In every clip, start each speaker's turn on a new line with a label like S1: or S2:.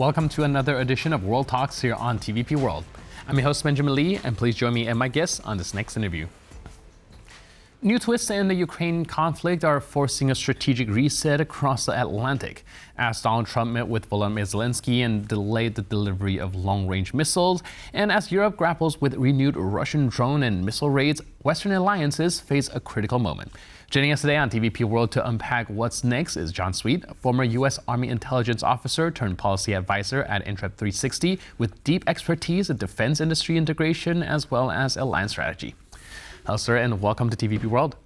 S1: Welcome to another edition of World Talks here on TVP World. I'm your host, Benjamin Lee, and please join me and my guests on this next interview. New twists in the Ukraine conflict are forcing a strategic reset across the Atlantic. As Donald Trump met with Volodymyr Zelenskyy and delayed the delivery of long-range missiles, and as Europe grapples with renewed Russian drone and missile raids, Western alliances face a critical moment. Joining us today on TVP World to unpack what's next is Jon Sweet, former U.S. Army intelligence officer turned policy advisor at Intrep 360 with deep expertise in defense industry integration as well as alliance strategy. Hello, sir, and welcome to TVP World.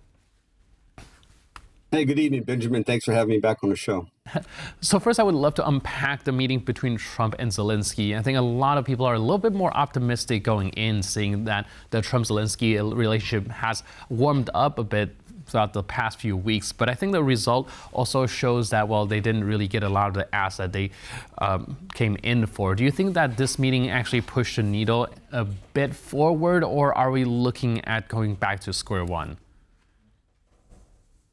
S2: Hey, good evening, Benjamin. Thanks for having me back on the show.
S1: So first, I would love to unpack the meeting between Trump and Zelenskyy. I think a lot of people are a little bit more optimistic going in, seeing that the Trump-Zelenskyy relationship has warmed up a bit throughout the past few weeks. But I think the result also shows that, well, they didn't really get a lot of the ask that they came in for. Do you think that this meeting actually pushed the needle a bit forward, or are we looking at going back to square one?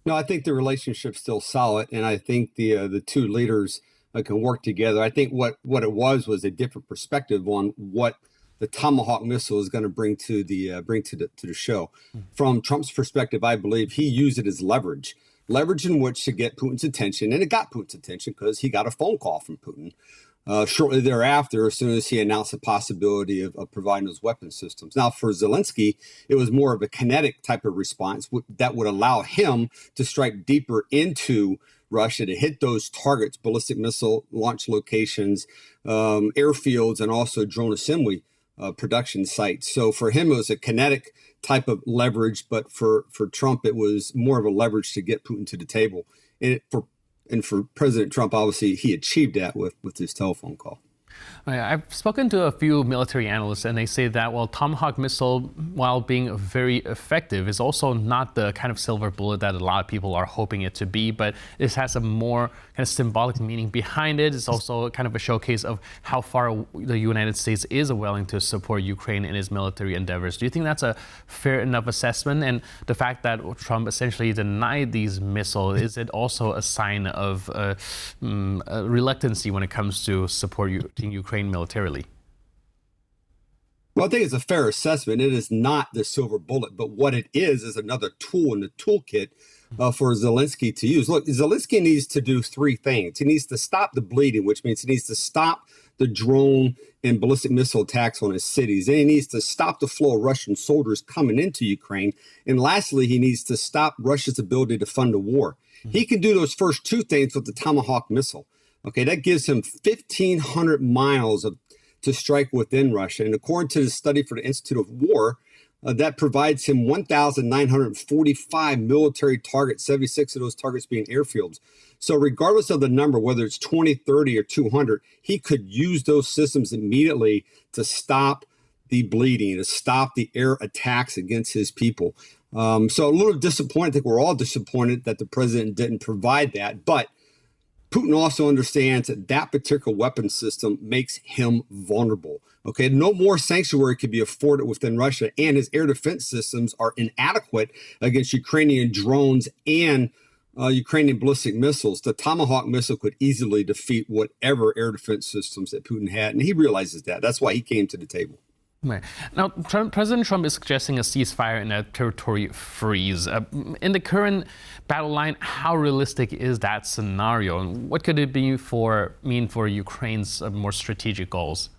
S2: No, I think the relationship's still solid, and I think the two leaders can work together. I think what it was a different perspective on what the Tomahawk missile is going to bring to the show. From Trump's perspective, I believe he used it as leverage in which to get Putin's attention, and it got Putin's attention because he got a phone call from Putin shortly thereafter, as soon as he announced the possibility of providing those weapon systems. Now, for Zelenskyy, it was more of a kinetic type of response that would allow him to strike deeper into Russia to hit those targets, ballistic missile launch locations, airfields, and also drone assembly production sites. So for him, it was a kinetic type of leverage, but for Trump, it was more of a leverage to get Putin to the table. And for President Trump, obviously, he achieved that with his telephone call.
S1: I've spoken to a few military analysts, and they say that, well, Tomahawk missile, while being very effective, is also not the kind of silver bullet that a lot of people are hoping it to be, but it has a more kind of symbolic meaning behind it. It's also kind of a showcase of how far the United States is willing to support Ukraine in its military endeavors. Do you think that's a fair enough assessment? And the fact that Trump essentially denied these missiles, is it also a sign of reluctancy when it comes to supporting Ukraine militarily?
S2: Well, I think it's a fair assessment. It is not the silver bullet, but what it is another tool in the toolkit for Zelenskyy to use. Look, Zelenskyy needs to do three things. He needs to stop the bleeding, which means he needs to stop the drone and ballistic missile attacks on his cities. And he needs to stop the flow of Russian soldiers coming into Ukraine. And lastly, he needs to stop Russia's ability to fund a war. He can do those first two things with the Tomahawk missile. Okay, that gives him 1,500 miles to strike within Russia. And according to the study for the Institute of War, that provides him 1,945 military targets, 76 of those targets being airfields. So regardless of the number, whether it's 20, 30, or 200, he could use those systems immediately to stop the bleeding, to stop the air attacks against his people. So a little disappointed. I think we're all disappointed that the president didn't provide that. But Putin also understands that that particular weapon system makes him vulnerable. Okay, no more sanctuary could be afforded within Russia, and his air defense systems are inadequate against Ukrainian drones and Ukrainian ballistic missiles. The Tomahawk missile could easily defeat whatever air defense systems that Putin had, and he realizes that. That's why he came to the table.
S1: Right. Now, President Trump is suggesting a ceasefire and a territory freeze. In the current battle line, how realistic is that scenario? And what could it mean for Ukraine's more strategic goals?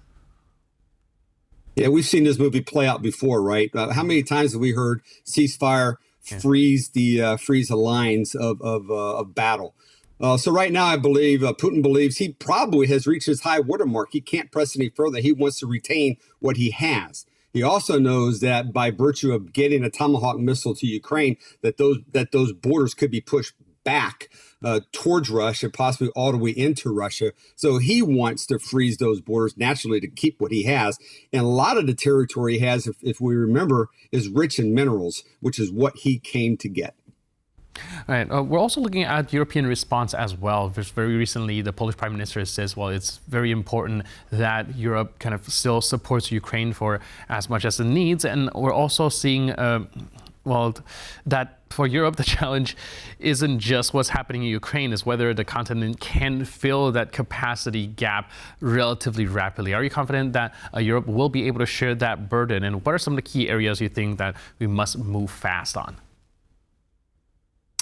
S2: Yeah, we've seen this movie play out before, right? How many times have we heard ceasefire, freeze the lines of battle? So right now, I believe Putin believes he probably has reached his high watermark. He can't press any further. He wants to retain what he has. He also knows that by virtue of getting a Tomahawk missile to Ukraine, that those borders could be pushed back towards Russia, possibly all the way into Russia. So he wants to freeze those borders naturally to keep what he has. And a lot of the territory he has, if we remember, is rich in minerals, which is what he came to get.
S1: All right. We're also looking at European response as well. Just very recently, the Polish Prime Minister says, well, it's very important that Europe kind of still supports Ukraine for as much as it needs. And we're also seeing, that For Europe, the challenge isn't just what's happening in Ukraine, it's whether the continent can fill that capacity gap relatively rapidly. Are you confident that Europe will be able to share that burden? And what are some of the key areas you think that we must move fast on?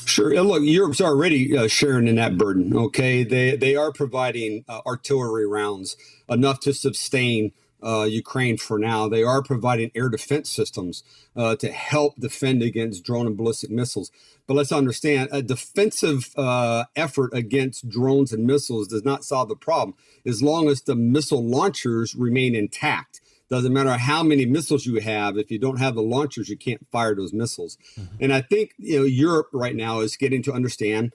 S2: Sure. And look, Europe's already sharing in that burden. Okay, they are providing artillery rounds enough to sustain Ukraine for now. They are providing air defense systems to help defend against drone and ballistic missiles. But let's understand, a defensive effort against drones and missiles does not solve the problem as long as the missile launchers remain intact. Doesn't matter how many missiles you have. If you don't have the launchers, you can't fire those missiles. And I think Europe right now is beginning to understand,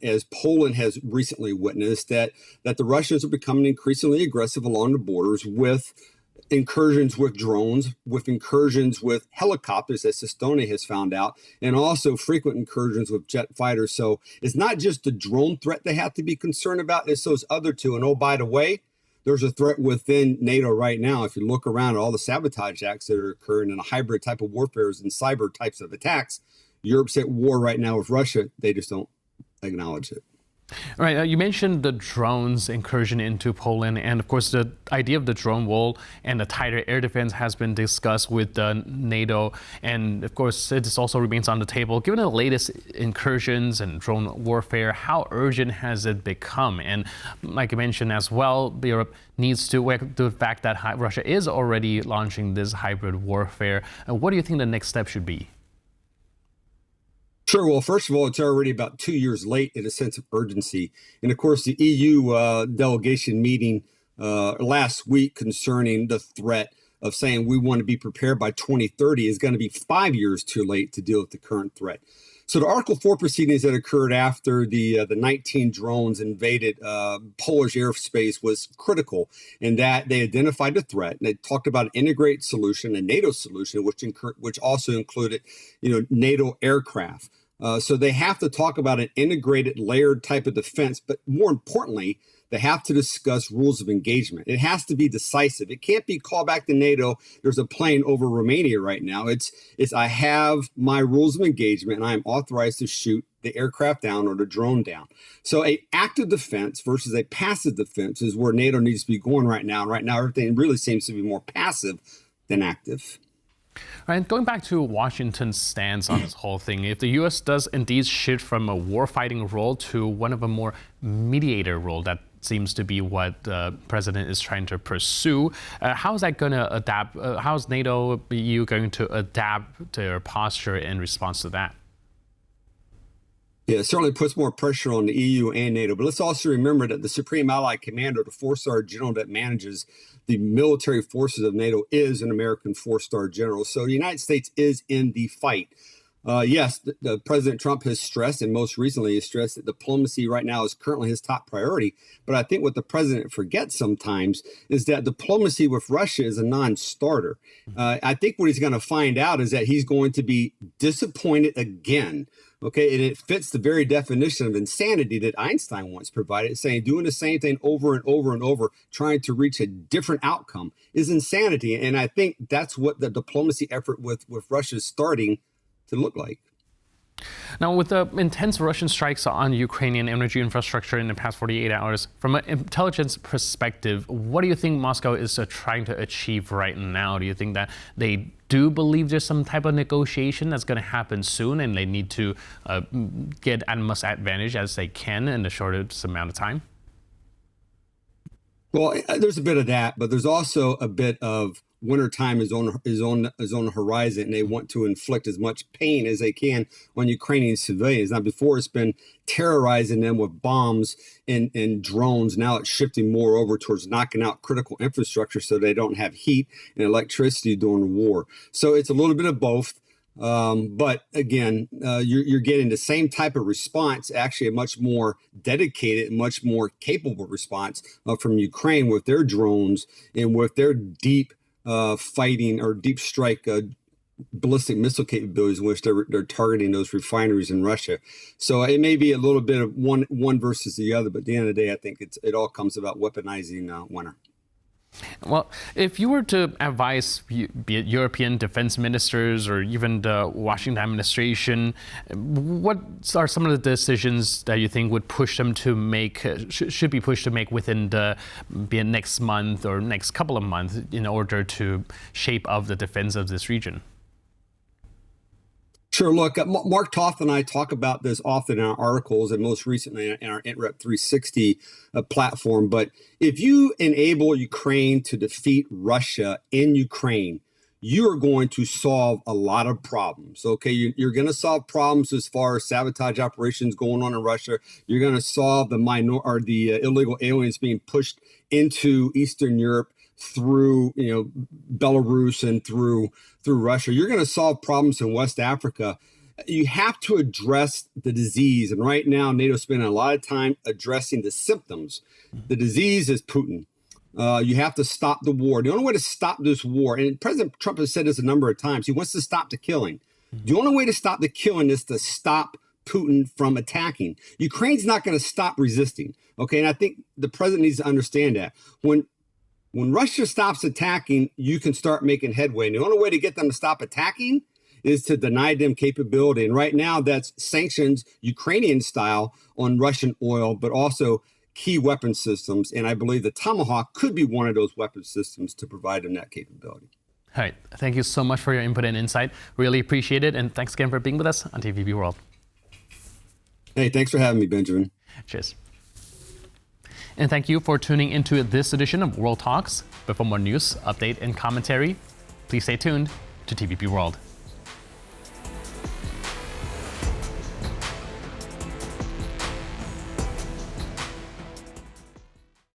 S2: as Poland has recently witnessed, that the Russians are becoming increasingly aggressive along the borders with incursions with drones, with incursions with helicopters, as Estonia has found out, and also frequent incursions with jet fighters. So it's not just the drone threat they have to be concerned about, it's those other two. And oh, by the way, there's a threat within NATO right now. If you look around at all the sabotage acts that are occurring in a hybrid type of warfare and cyber types of attacks, Europe's at war right now with Russia. They just don't acknowledge it.
S1: All right. You mentioned the drones incursion into Poland, and of course, the idea of the drone wall and the tighter air defense has been discussed with NATO, and of course, it also remains on the table. Given the latest incursions and drone warfare, how urgent has it become? And like you mentioned as well, Europe needs to work the fact that Russia is already launching this hybrid warfare. What do you think the next step should be?
S2: Sure. Well, first of all, it's already about 2 years late in a sense of urgency. And of course, the EU delegation meeting last week concerning the threat of saying we want to be prepared by 2030 is going to be 5 years too late to deal with the current threat. So the Article 4 proceedings that occurred after the 19 drones invaded Polish airspace was critical in that they identified the threat. And they talked about an integrated solution, a NATO solution, which also included, NATO aircraft. So they have to talk about an integrated, layered type of defense. But more importantly, they have to discuss rules of engagement. It has to be decisive. It can't be called back to NATO. There's a plane over Romania right now. It's I have my rules of engagement and I am authorized to shoot the aircraft down or the drone down. So a active defense versus a passive defense is where NATO needs to be going right now. Right now, everything really seems to be more passive than active.
S1: And going back to Washington's stance on this whole thing, if the U.S. does indeed shift from a war-fighting role to one of a more mediator role, that seems to be what the president is trying to pursue. How is that going to adapt? How is NATO, EU going to adapt their posture in response to that?
S2: Yeah, it certainly puts more pressure on the EU and NATO. But let's also remember that the Supreme Allied Commander, the four-star general that manages the military forces of NATO, is an American four-star general. So the United States is in the fight. Yes, the President Trump has stressed, and most recently has stressed, that diplomacy right now is currently his top priority. But I think what the president forgets sometimes is that diplomacy with Russia is a non-starter. I think what he's going to find out is that he's going to be disappointed again. Okay, and it fits the very definition of insanity that Einstein once provided, saying doing the same thing over and over and over, trying to reach a different outcome is insanity. And I think that's what the diplomacy effort with Russia is starting to look like.
S1: Now, with the intense Russian strikes on Ukrainian energy infrastructure in the past 48 hours, from an intelligence perspective, what do you think Moscow is trying to achieve right now? Do you think that they do believe there's some type of negotiation that's going to happen soon and they need to get as much advantage as they can in the shortest amount of time?
S2: Well, there's a bit of that, but there's also a bit of wintertime is on the horizon, and they want to inflict as much pain as they can on Ukrainian civilians. Now, before it's been terrorizing them with bombs and drones. Now it's shifting more over towards knocking out critical infrastructure so they don't have heat and electricity during the war. So it's a little bit of both. But again, you're getting the same type of response, actually a much more dedicated, much more capable response from Ukraine with their drones and with their deep fighting or deep strike ballistic missile capabilities in which they're targeting those refineries in Russia. So it may be a little bit of one versus the other, but at the end of the day, I think it all comes about weaponizing winter.
S1: Well, if you were to advise, be it European defense ministers or even the Washington administration, what are some of the decisions that you think would push them to make, should be pushed to make within the, be it next month or next couple of months, in order to shape up the defense of this region?
S2: Sure. Look, Mark Toth and I talk about this often in our articles and most recently in our INTREP 360 platform. But if you enable Ukraine to defeat Russia in Ukraine, you are going to solve a lot of problems. Okay, you're going to solve problems as far as sabotage operations going on in Russia. You're going to solve the illegal aliens being pushed into Eastern Europe through Belarus and through Russia. You're going to solve problems in West Africa. You have to address the disease, and right now NATO's spending a lot of time addressing the symptoms. The disease is Putin. You have to stop the war. The only way to stop this war, and President Trump has said this a number of times, he wants to stop the killing. The only way to stop the killing is to stop Putin from attacking. Ukraine's not going to stop resisting. Okay, and I think the president needs to understand that. When Russia stops attacking, you can start making headway. And the only way to get them to stop attacking is to deny them capability. And right now, that's sanctions, Ukrainian-style, on Russian oil, but also key weapon systems. And I believe the Tomahawk could be one of those weapon systems to provide them that capability.
S1: All right. Thank you so much for your input and insight. Really appreciate it. And thanks again for being with us on TVP World.
S2: Hey, thanks for having me, Benjamin.
S1: Cheers. And thank you for tuning into this edition of World Talks. But for more news, update, and commentary, please stay tuned to TVP World.